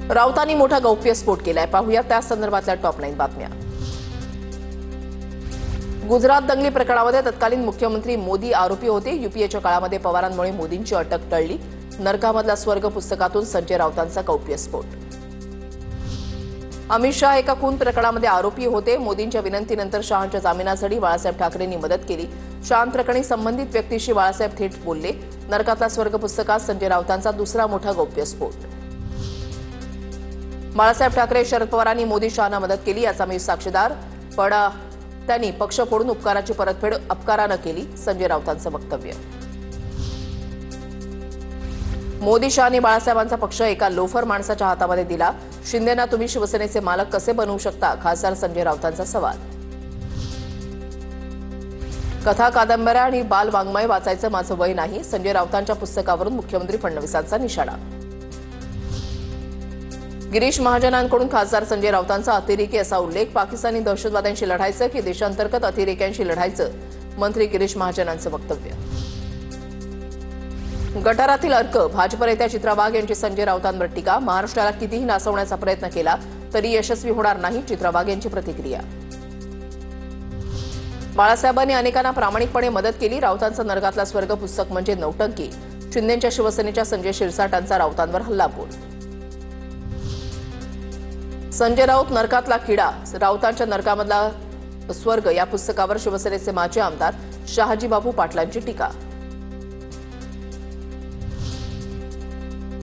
राऊतांनी मोठा गौप्यस्फोट केलाय। पाहूया त्या संदर्भातल्या टॉप 9 बातम्या। गुजरात दंगली प्रकरणामध्ये तत्कालीन मुख्यमंत्री मोदी आरोपी होते। यूपीएच्या काळामध्ये पवारांमुळे मोदींची अटक टळली। नरकामधला स्वर्ग पुस्तकातून संजय राऊतांचा गौप्यस्फोट। अमित शहा एका खून प्रकरणामध्ये आरोपी होते। मोदींच्या विनंतीनंतर शहांच्या जामिनासाठी बाळासाहेब ठाकरेंनी मदत केली। शहा प्रकरणी संबंधित व्यक्तीशी बाळासाहेब थेट बोलले। नरकातला स्वर्ग पुस्तकात संजय राऊतांचा दुसरा मोठा गौप्यस्फोट। बाळासाहेब ठाकरे शरद पवारांनी मोदी शहांना मदत केली याचा मी साक्षीदार, पण त्यांनी पक्ष फोडून उपकाराची परतफेड अपकारानं केली, संजय राऊतांचं वक्तव्य। मोदी शहांनी बाळासाहेबांचा पक्ष एका लोफर माणसाच्या हातामध्ये दिला। शिंदेना तुम्ही शिवसेनेचे मालक कसे बनवू शकता, खासदार संजय राऊतांचा सवाल। कथा कादंबऱ्या आणि बाल वाङ्मय वाचायचं माझं वय नाही, संजय राऊतांच्या पुस्तकावरून मुख्यमंत्री फडणवीसांचा निशाणा। गिरीश महाजनांकडून खासदार संजय राऊतांचा अतिरेकी असा उल्लेख। पाकिस्तानी दहशतवाद्यांशी लढायचं की देशांतर्गत अतिरेक्यांशी लढायचं, मंत्री गिरीश महाजनांचं वक्तव्य। गटारातील अर्क, भाजप नेत्या चित्रा वाघ यांची संजय राऊतांवर टीका। महाराष्ट्राला कितीही नासवण्याचा प्रयत्न केला तरी यशस्वी होणार नाही, चित्रा वाघ यांची प्रतिक्रिया। बाळासाहेबांनी अनेकांना प्रामाणिकपणे मदत केली। राऊतांचं नरकातला स्वर्ग पुस्तक म्हणजे नौटंकी, शिंदेच्या शिवसेनेच्या संजय शिरसाटांचा राऊतांवर हल्लाबोल। संजय राऊत नरकातला किडा, राऊतांच्या नरकामधला स्वर्ग या पुस्तकावर शिवसेनेचे माजी आमदार शहाजीबाबू पाटलांची टीका।